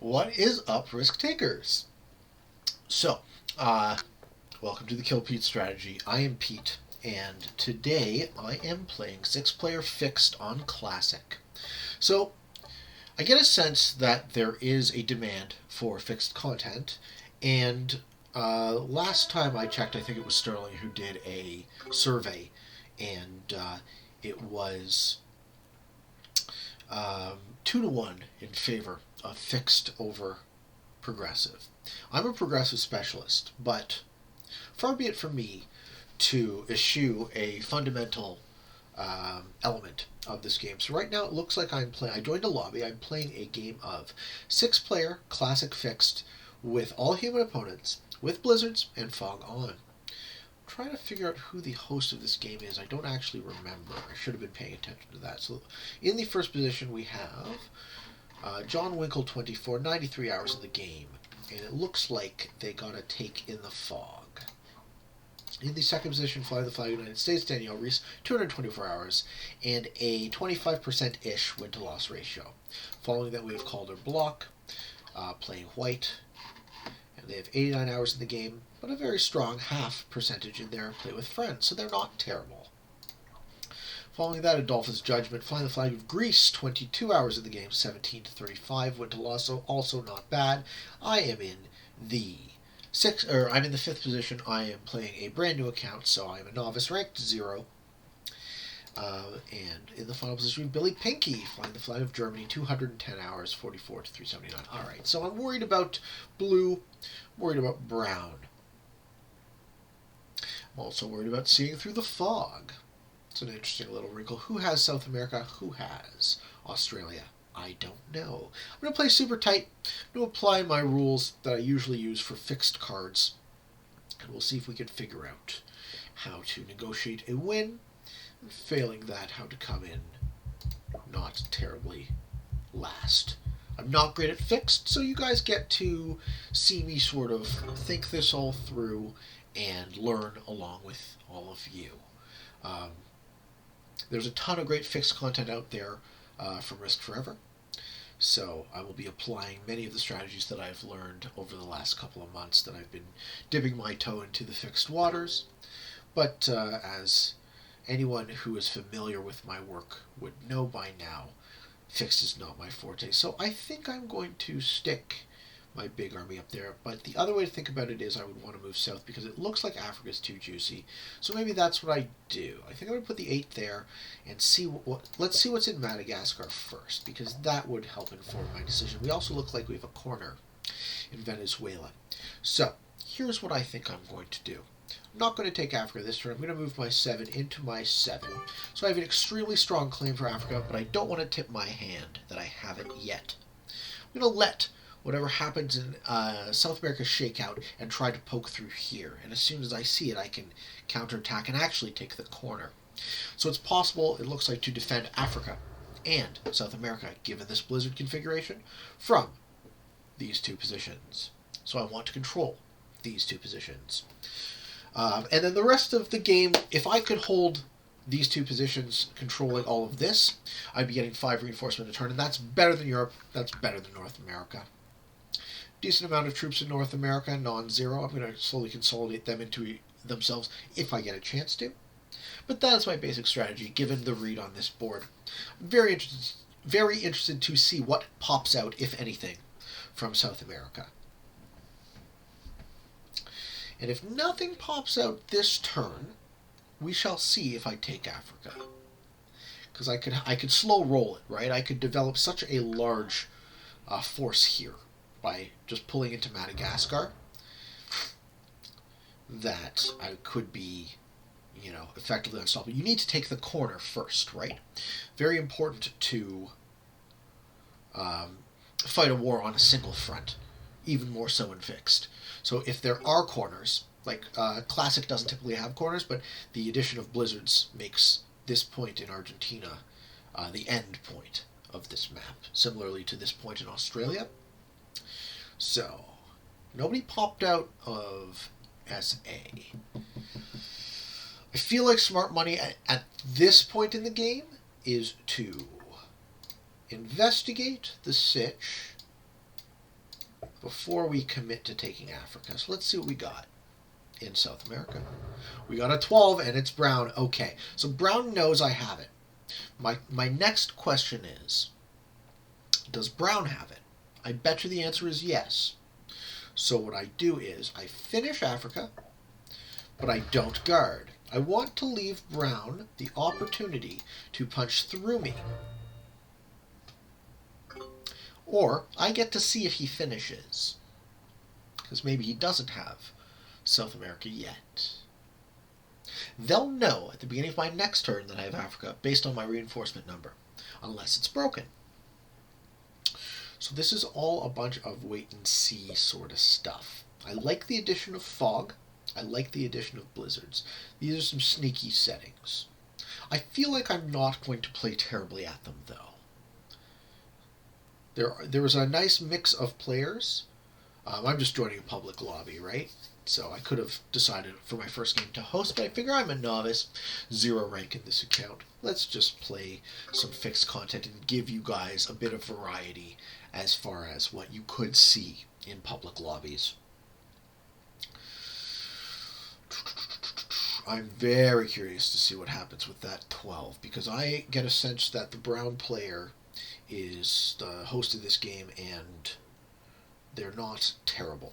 What is up, risk takers? So, welcome to the Kill Pete strategy. I am Pete, and today I am playing 6-player fixed on Classic. So, I get a sense that there is a demand for fixed content, and last time I checked, I think it was Sterling who did a survey, and it was 2-1 in favor of fixed over progressive. I'm a progressive specialist, but far be it from me to eschew a fundamental element of this game. So right now it looks like I'm playing. I joined a lobby. I'm playing a game of 6-player classic fixed with all human opponents, with blizzards and fog on. I'm trying to figure out who the host of this game is. I don't actually remember. I should have been paying attention to that. So in the first position we have John Winkle 24, 93 hours in the game. And it looks like they got a take in the fog. In the second position, Fly the Flag United States, Danielle Reese, 224 hours, and a 25%-ish win-to-loss ratio. Following that, we have Calder Block, playing white, and they have 89 hours in the game, but a very strong half percentage in their Play with Friends, so they're not terrible. Following that, Adolphus Judgment, Flying the Flag of Greece, 22 hours in the game, 17-35, win-to-loss, so also not bad. I am in the I'm in the 5th position. I am playing a brand new account, so I'm a novice, ranked 0. And in the final position, Billy Pinky, Flying the Flag of Germany, 210 hours, 44-379. All right, so I'm worried about blue, worried about brown. I'm also worried about seeing through the fog. It's an interesting little wrinkle. Who has South America? Who has Australia? I don't know. I'm going to play super tight. I'm going to apply my rules that I usually use for fixed cards. And we'll see if we can figure out how to negotiate a win. And failing that, how to come in not terribly last. I'm not great at fixed, so you guys get to see me sort of think this all through and learn along with all of you. There's a ton of great fixed content out there from Risk Forever. So I will be applying many of the strategies that I've learned over the last couple of months that I've been dipping my toe into the fixed waters. But as anyone who is familiar with my work would know by now, fixed is not my forte. So I think I'm going to stick my big army up there. But the other way to think about it is I would want to move south because it looks like Africa's too juicy. So maybe that's what I do. I think I'm going to put the 8 there and see let's see what's in Madagascar first, because that would help inform my decision. We also look like we have a corner in Venezuela. So here's what I think I'm going to do. I'm not going to take Africa this turn. I'm going to move my 7 into my 7. So I have an extremely strong claim for Africa, but I don't want to tip my hand that I haven't yet. I'm going to let whatever happens in South America shake out and try to poke through here. And as soon as I see it, I can counterattack and actually take the corner. So it's possible, it looks like, to defend Africa and South America, given this blizzard configuration, from these 2 positions. So I want to control these 2 positions. And then the rest of the game, if I could hold these 2 positions controlling all of this, I'd be getting 5 reinforcement a turn, and that's better than Europe, that's better than North America. Decent amount of troops in North America, non-zero. I'm going to slowly consolidate them into themselves if I get a chance to. But that's my basic strategy, given the read on this board. I'm very interested to see what pops out, if anything, from South America. And if nothing pops out this turn, we shall see if I take Africa. Because I could slow roll it, right? I could develop such a large force here by just pulling into Madagascar that I could be, effectively unstoppable. You need to take the corner first, right? Very important to fight a war on a single front, even more so in fixed. So if there are corners, like Classic doesn't typically have corners, but the addition of blizzards makes this point in Argentina the end point of this map, similarly to this point in Australia. So, nobody popped out of SA. I feel like smart money at this point in the game is to investigate the sitch before we commit to taking Africa. So let's see what we got in South America. We got a 12, and it's brown. Okay, so brown knows I have it. My next question is, does brown have it? I bet you the answer is yes. So what I do is I finish Africa, but I don't guard. I want to leave brown the opportunity to punch through me. Or I get to see if he finishes. Because maybe he doesn't have South America yet. They'll know at the beginning of my next turn that I have Africa based on my reinforcement number, unless it's broken. So this is all a bunch of wait and see sort of stuff. I like the addition of fog. I like the addition of blizzards. These are some sneaky settings. I feel like I'm not going to play terribly at them, though. There was a nice mix of players. I'm just joining a public lobby, right? So I could have decided for my first game to host, but I figure I'm a novice, 0 rank in this account. Let's just play some fixed content and give you guys a bit of variety as far as what you could see in public lobbies. I'm very curious to see what happens with that 12, because I get a sense that the brown player is the host of this game, and they're not terrible.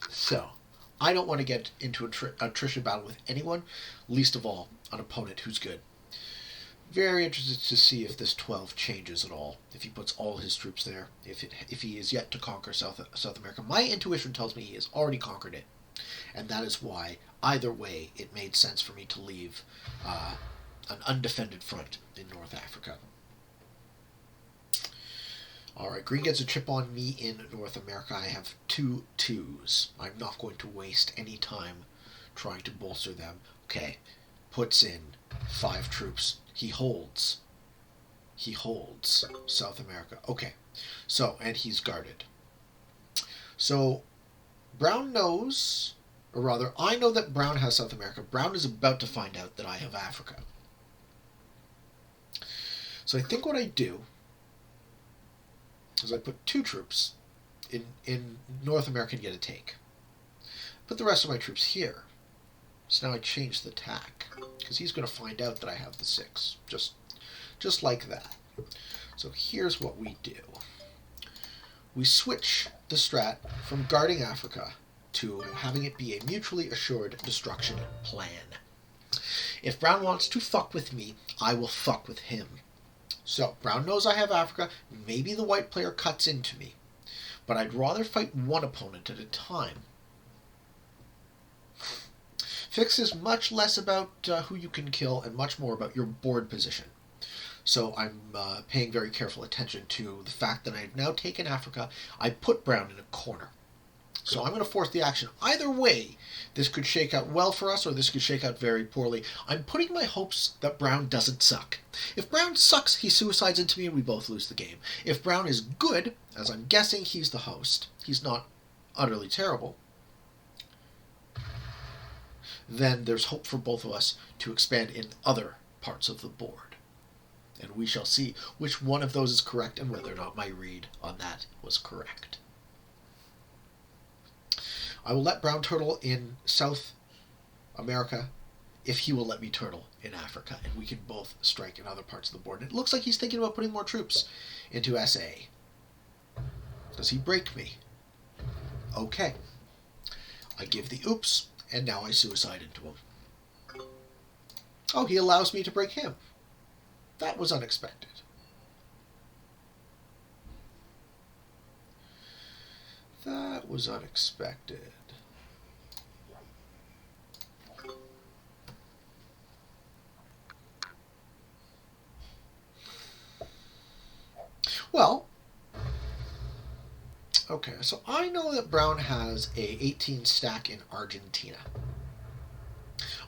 So, I don't want to get into an attrition battle with anyone, least of all an opponent who's good. Very interested to see if this 12 changes at all, if he puts all his troops there, if he is yet to conquer South America. My intuition tells me he has already conquered it, and that is why, either way, it made sense for me to leave an undefended front in North Africa. Alright, green gets a chip on me in North America. I have 2 2s. I'm not going to waste any time trying to bolster them. Okay, puts in 5 troops. He holds. He holds South America. Okay, so, and he's guarded. So, brown knows, or rather, I know that brown has South America. Brown is about to find out that I have Africa. So I think what I do is I put 2 troops in North America and get a take. Put the rest of my troops here. So now I change the tack, because he's going to find out that I have the 6. Just like that. So here's what we do. We switch the strat from guarding Africa to having it be a mutually assured destruction plan. If brown wants to fuck with me, I will fuck with him. So, brown knows I have Africa. Maybe the white player cuts into me. But I'd rather fight one opponent at a time. Fix is much less about who you can kill and much more about your board position. So I'm paying very careful attention to the fact that I've now taken Africa. I put brown in a corner. So I'm going to force the action. Either way, this could shake out well for us, or this could shake out very poorly. I'm putting my hopes that brown doesn't suck. If brown sucks, he suicides into me and we both lose the game. If brown is good, as I'm guessing he's the host, he's not utterly terrible, then there's hope for both of us to expand in other parts of the board. And we shall see which one of those is correct and whether or not my read on that was correct. I will let brown turtle in South America if he will let me turtle in Africa, and we can both strike in other parts of the board. And it looks like he's thinking about putting more troops into SA. Does he break me? Okay. I give the oops, and now I suicide into him. Oh, he allows me to break him. That was unexpected. That was unexpected. Well, okay, so I know that brown has a 18 stack in Argentina.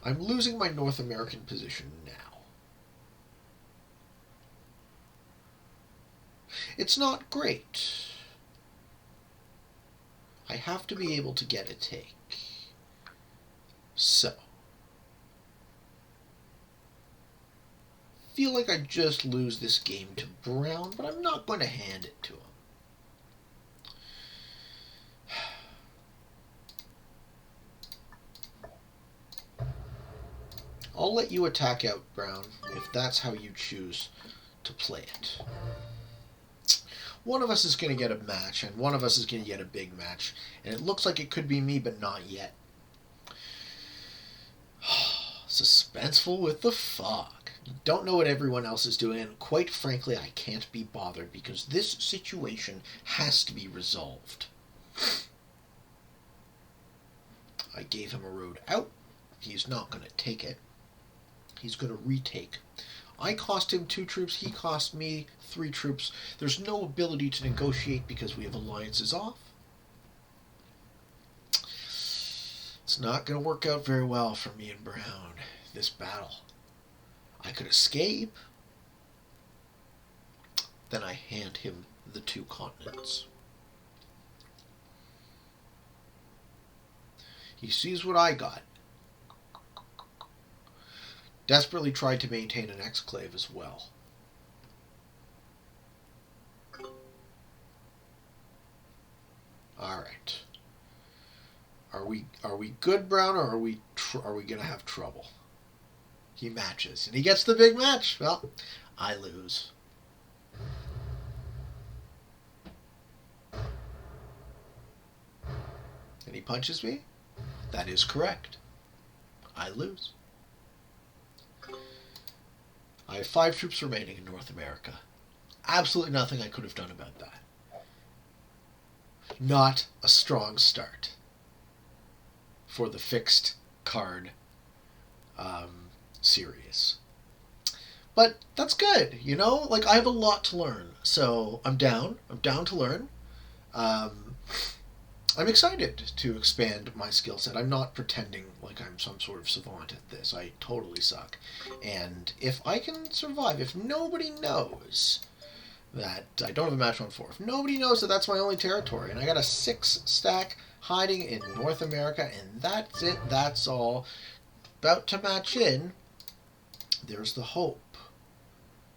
I'm losing my North American position now. It's not great. I have to be able to get a take. So, feel like I just lose this game to brown, but I'm not going to hand it to him. let you attack out, Brown, if that's how you choose to play it. One of us is going to get a match, and one of us is going to get a big match. And it looks like it could be me, but not yet. Suspenseful with the fog. Don't know what everyone else is doing, and quite frankly, I can't be bothered because this situation has to be resolved. I gave him a road out. He's not going to take it. He's going to retake. I cost him 2 troops. He cost me 3 troops. There's no ability to negotiate because we have alliances off. It's not going to work out very well for me and Brown, this battle. I could escape. Then I hand him the 2 continents. He sees what I got. Desperately tried to maintain an exclave as well. All right. Are we good, Brown, or are we gonna have trouble? He matches, and he gets the big match. Well, I lose. And he punches me? That is correct. I lose. I have 5 troops remaining in North America. Absolutely nothing I could have done about that. Not a strong start for the fixed card series. But that's good, you know? Like, I have a lot to learn. So I'm down. I'm down to learn. I'm excited to expand my skill set. I'm not pretending like I'm some sort of savant at this. I totally suck. And if I can survive, if nobody knows that I don't have a match on 4, if nobody knows that that's my only territory, and I got a 6 stack hiding in North America, and that's it, that's all, about to match in, there's the hope.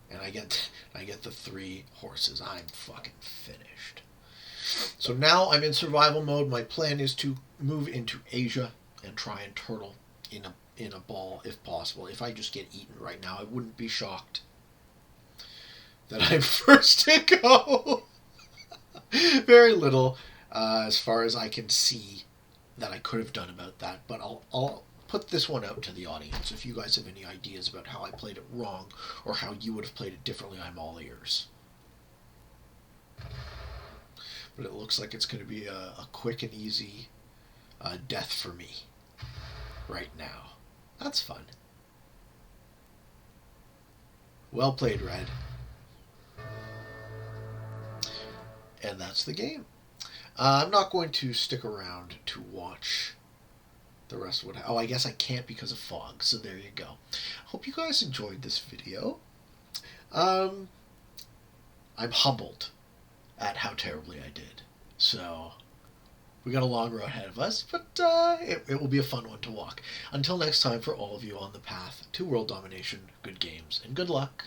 And I get the 3 horses. I'm fucking finished. So now I'm in survival mode. My plan is to move into Asia and try and turtle in a ball if possible. If I just get eaten right now, I wouldn't be shocked that I'm first to go. Very little as far as I can see that I could have done about that, but I'll put this one out to the audience. If you guys have any ideas about how I played it wrong or how you would have played it differently, I'm all ears. But it looks like it's going to be a quick and easy death for me right now. That's fun. Well played, Red. And that's the game. I'm not going to stick around to watch the rest of what... Oh, I guess I can't because of fog, so there you go. Hope you guys enjoyed this video. I'm humbled at how terribly I did. So, we got a long road ahead of us, but it will be a fun one to walk. Until next time, for all of you on the path to world domination, good games and good luck.